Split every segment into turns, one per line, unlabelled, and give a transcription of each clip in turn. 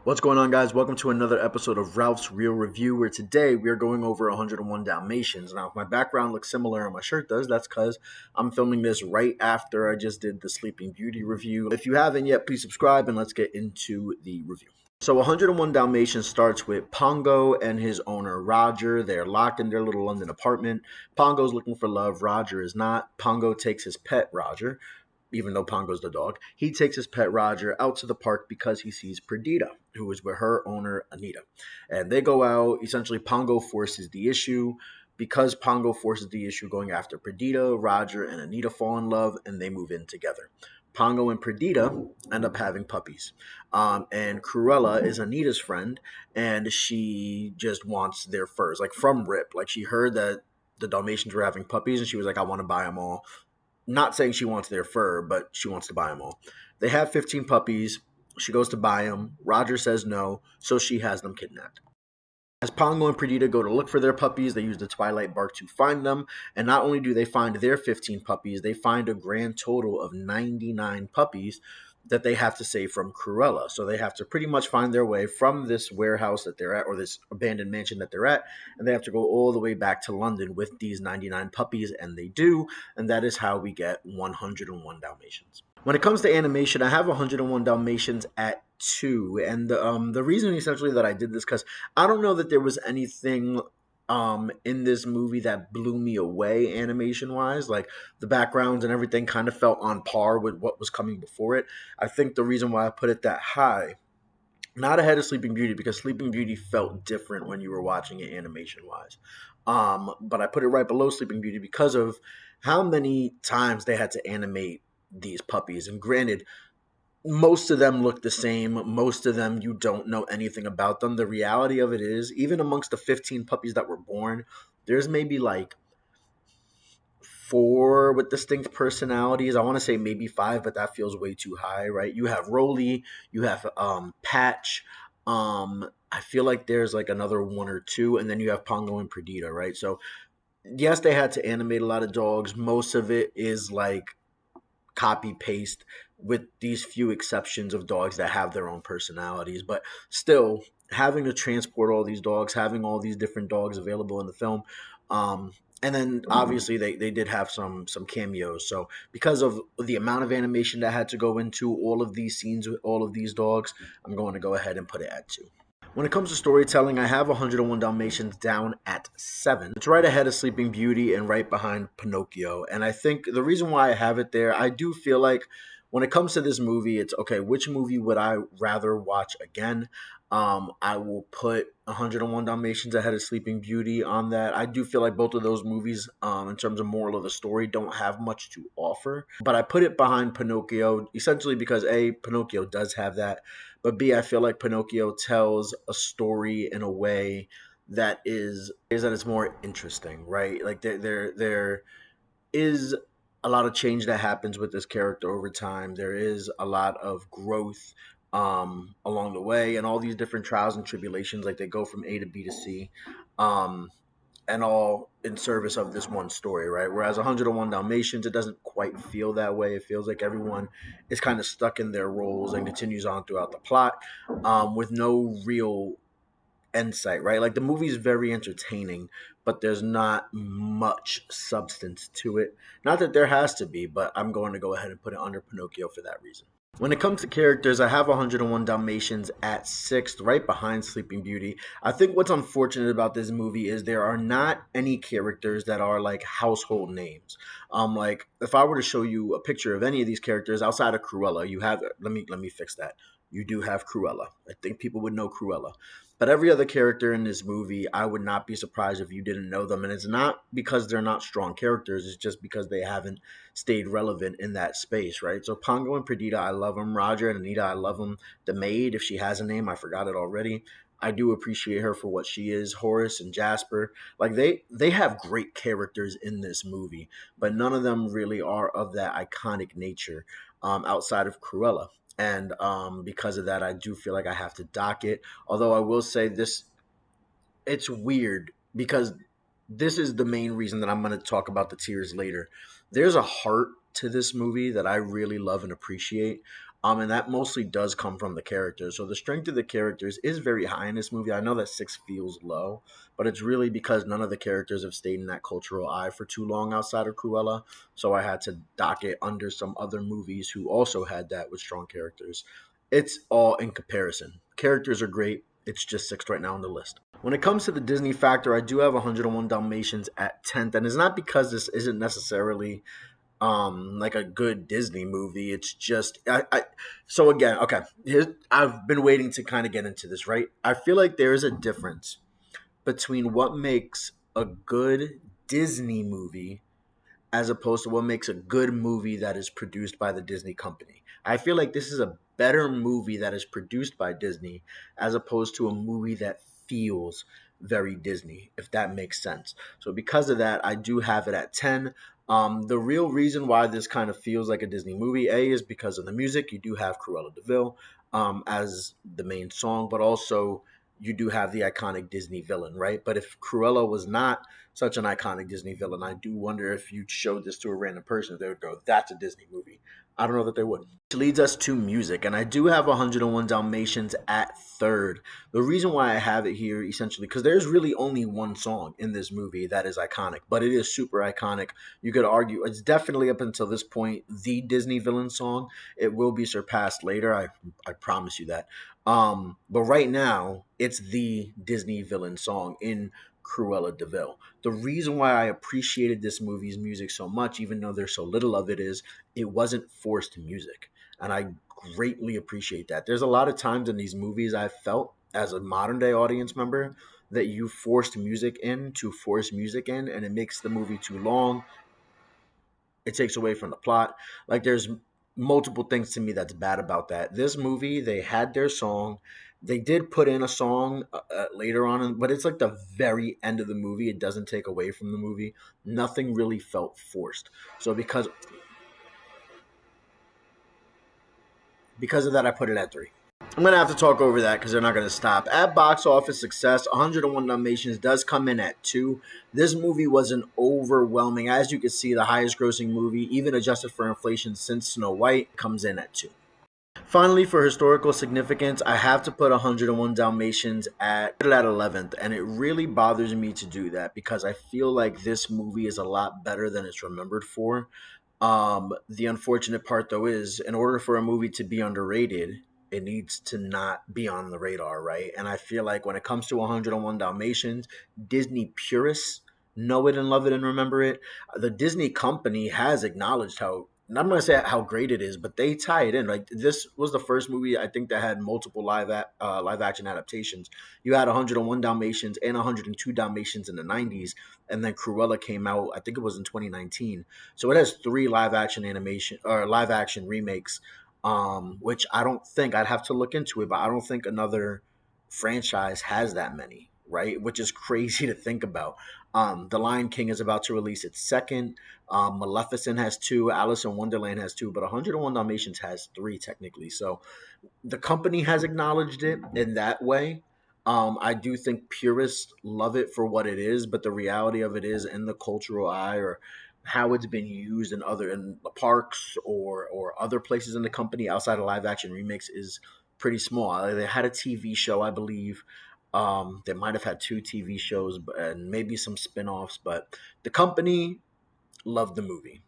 What's going on, guys? Welcome to another episode of Ralph's Real Review, where today we are going over 101 Dalmatians. Now, if my background looks similar and my shirt does, that's because I'm filming this right after I just did the Sleeping Beauty review. If you haven't yet, please subscribe and let's get into the review. So 101 Dalmatians starts with Pongo and his owner, Roger. They're locked in their little London apartment. Pongo's looking for love. Roger is not. Pongo takes his pet, Roger, even though Pongo's the dog. He takes his pet Roger out to the park because he sees Perdita, who is with her owner, Anita. And they go out. Essentially, Pongo forces the issue. Because Pongo forces the issue going after Perdita, Roger and Anita fall in love and they move in together. Pongo and Perdita end up having puppies. And Cruella is Anita's friend, and she just wants their furs, like from Rip. Like she heard that the Dalmatians were having puppies, and she was like, I want to buy them all. Not saying she wants their fur, but she wants to buy them all. They have 15 puppies. She goes to buy them. Roger says no, so she has them kidnapped. As Pongo and Perdita go to look for their puppies, they use the Twilight Bark to find them. And not only do they find their 15 puppies, they find a grand total of 99 puppies that they have to save from Cruella. So they have to pretty much find their way from this warehouse that they're at, or this abandoned mansion that they're at, and they have to go all the way back to London with these 99 puppies, and they do. And that is how we get 101 Dalmatians. When it comes to animation, I have 101 Dalmatians at 2, and the reason essentially that I did this, because I don't know that there was anything in this movie that blew me away animation wise. Like the backgrounds and everything kind of felt on par with what was coming before it. I think the reason why I put it that high, not ahead of Sleeping Beauty, because Sleeping Beauty felt different when you were watching it animation wise. But I put it right below Sleeping Beauty because of how many times they had to animate these puppies. And granted, most of them look the same. Most of them, you don't know anything about them. The reality of it is, even amongst the 15 puppies that were born, there's maybe like 4 with distinct personalities. I want to say maybe 5, but that feels way too high, right? You have Rolly, you have Patch. I feel like there's like another 1 or 2, and then you have Pongo and Perdita, right? So yes, they had to animate a lot of dogs. Most of it is like copy paste, with these few exceptions of dogs that have their own personalities. But still, having to transport all these dogs, having all these different dogs available in the film, and then obviously they did have some cameos. So because of the amount of animation that had to go into all of these scenes with all of these dogs, I'm going to go ahead and put it at 2. When it comes to storytelling, I have 101 Dalmatians down at 7. It's right ahead of Sleeping Beauty and right behind Pinocchio. And I think the reason why I have it there, I do feel like when it comes to this movie, it's okay, which movie would I rather watch again? I will put 101 Dalmatians ahead of Sleeping Beauty on that. I do feel like both of those movies, in terms of moral of the story, don't have much to offer. But I put it behind Pinocchio, essentially because A, Pinocchio does have that, but B, I feel like Pinocchio tells a story in a way that is that it's more interesting, right? Like there is a lot of change that happens with this character over time. There is a lot of growth along the way, and all these different trials and tribulations. Like they go from A to B to C, um, and all in service of this one story, right? Whereas 101 Dalmatians, it doesn't quite feel that way. It feels like everyone is kind of stuck in their roles and continues on throughout the plot, with no real insight, right? Like the movie is very entertaining, but there's not much substance to it. Not that there has to be, but I'm going to go ahead and put it under Pinocchio for that reason. When it comes to characters, I have 101 Dalmatians at 6th, right behind Sleeping Beauty. I think what's unfortunate about this movie is there are not any characters that are like household names. Like if I were to show you a picture of any of these characters outside of Cruella, you have let me fix that. You do have Cruella. I think people would know Cruella. But every other character in this movie, I would not be surprised if you didn't know them. And it's not because they're not strong characters. It's just because they haven't stayed relevant in that space, right? So Pongo and Perdita, I love them. Roger and Anita, I love them. The maid, if she has a name, I forgot it already. I do appreciate her for what she is. Horace and Jasper, like they have great characters in this movie, but none of them really are of that iconic nature, outside of Cruella. And because of that, I do feel like I have to dock it. Although I will say this, it's weird because this is the main reason that I'm going to talk about the tears later. There's a heart to this movie that I really love and appreciate. And that mostly does come from the characters. So the strength of the characters is very high in this movie. I know that 6 feels low, but it's really because none of the characters have stayed in that cultural eye for too long outside of Cruella. So I had to dock it under some other movies who also had that with strong characters. It's all in comparison. Characters are great. It's just sixth right now on the list. When it comes to the Disney factor, I do have 101 Dalmatians at 10th, and it's not because this isn't necessarily like a good Disney movie. It's just I so again, okay. Here's I've been waiting to kind of get into this, right? I feel like there is a difference between what makes a good Disney movie as opposed to what makes a good movie that is produced by the Disney company. I feel like this is a better movie that is produced by Disney as opposed to a movie that feels very Disney, if that makes sense. So because of that, I do have it at 10. The real reason why this kind of feels like a Disney movie, A, is because of the music. You do have Cruella DeVille as the main song, but also you do have the iconic Disney villain, right? But if Cruella was not such an iconic Disney villain, I do wonder if you showed this to a random person, if they would go, "That's a Disney movie." I don't know that they would. Which leads us to music, and I do have 101 Dalmatians at third. The reason why I have it here, essentially, because there's really only one song in this movie that is iconic, but it is super iconic. You could argue it's definitely up until this point the Disney villain song. It will be surpassed later. I promise you that. But right now, it's the Disney villain song in Cruella Deville. The reason why I appreciated this movie's music so much, even though there's so little of it, is it wasn't forced music. And I greatly appreciate that. There's a lot of times in these movies I've felt as a modern day audience member that you forced music in to force music in, and it makes the movie too long. It takes away from the plot. Like there's multiple things to me that's bad about that. This movie, they had their song. They did put in a song later on, but it's like the very end of the movie. It doesn't take away from the movie. Nothing really felt forced. So because of that, I put it at 3. I'm gonna have to talk over that because they're not gonna stop. At box office success, 101 Dalmatians does come in at 2. This movie was an overwhelming, as you can see, the highest grossing movie, even adjusted for inflation since Snow White, comes in at 2. Finally, for historical significance, I have to put 101 Dalmatians at 11th, and it really bothers me to do that because I feel like this movie is a lot better than it's remembered for. The unfortunate part, though, is in order for a movie to be underrated, it needs to not be on the radar, right? And I feel like when it comes to 101 Dalmatians, Disney purists know it and love it and remember it. The Disney company has acknowledged how. I'm not gonna say how great it is, but they tie it in. Like this was the first movie I think that had multiple live action adaptations. You had 101 Dalmatians and 102 Dalmatians in the 90s, and then Cruella came out. I think it was in 2019, so it has 3 live action remakes, which I don't think I'd have to look into it, but I don't think another franchise has that many, right? Which is crazy to think about. The Lion King is about to release its second. Maleficent has 2. Alice in Wonderland has 2, but 101 Dalmatians has 3 technically. So the company has acknowledged it in that way. I do think purists love it for what it is, but the reality of it is, in the cultural eye or how it's been used in the parks or other places in the company outside of live action remakes is pretty small. They had a TV show, I believe. They might have had 2 TV shows and maybe some spin-offs, but the company loved the movie.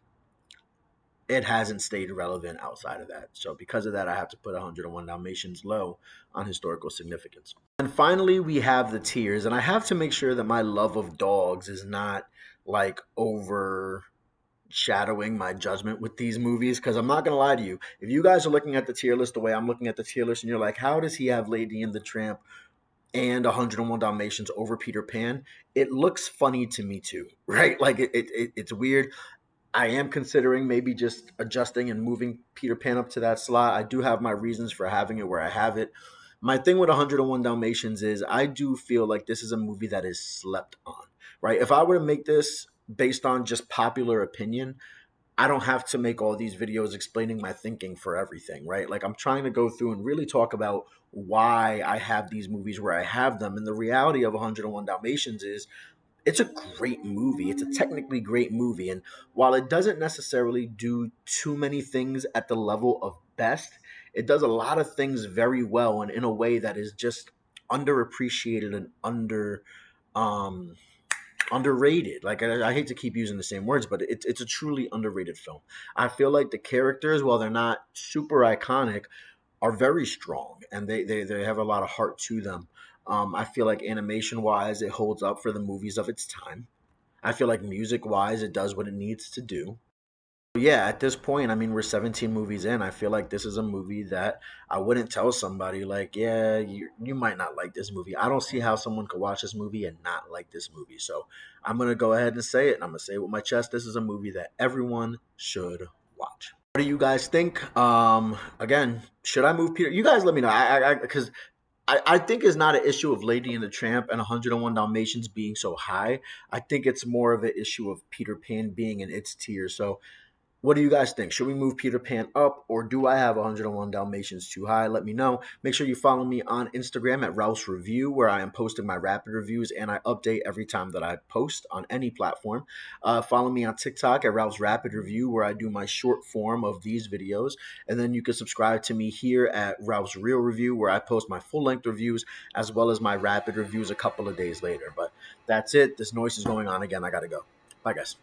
It hasn't stayed relevant outside of that. So because of that, I have to put 101 Dalmatians low on historical significance. And finally, we have the tiers, and I have to make sure that my love of dogs is not like overshadowing my judgment with these movies, because I'm not gonna lie to you. If you guys are looking at the tier list the way I'm looking at the tier list, and you're like, how does he have Lady and the Tramp and 101 Dalmatians over Peter Pan? It looks funny to me too, right? Like it's weird. I am considering maybe just adjusting and moving Peter Pan up to that slot. I do have my reasons for having it where I have it. My thing with 101 Dalmatians is I do feel like this is a movie that is slept on, right? If I were to make this based on just popular opinion, I don't have to make all these videos explaining my thinking for everything, right? Like I'm trying to go through and really talk about why I have these movies where I have them. And the reality of 101 Dalmatians is it's a great movie. It's a technically great movie. And while it doesn't necessarily do too many things at the level of best, It does a lot of things very well and in a way that is just underappreciated and um underrated. Like I hate to keep using the same words, but it's a truly underrated film. I feel like the characters, while they're not super iconic, are very strong and they have a lot of heart to them. I feel like animation wise, it holds up for the movies of its time. I feel like music wise, it does what it needs to do. Yeah, at this point, I mean, we're 17 movies in. I feel like this is a movie that I wouldn't tell somebody, like, yeah, you might not like this movie. I don't see how someone could watch this movie and not like this movie. So I'm going to go ahead and say it, and I'm going to say it with my chest. This is a movie that everyone should watch. What do you guys think? Again, should I move Peter? You guys let me know. Because I think it's not an issue of Lady and the Tramp and 101 Dalmatians being so high. I think it's more of an issue of Peter Pan being in its tier. So what do you guys think? Should we move Peter Pan up, or do I have 101 Dalmatians too high? Let me know. Make sure you follow me on Instagram at Rouse Review, where I am posting my rapid reviews and I update every time that I post on any platform. Follow me on TikTok at Rouse Rapid Review, where I do my short form of these videos. And then you can subscribe to me here at Rouse Real Review, where I post my full length reviews as well as my rapid reviews a couple of days later. But that's it. This noise is going on again. I got to go. Bye, guys.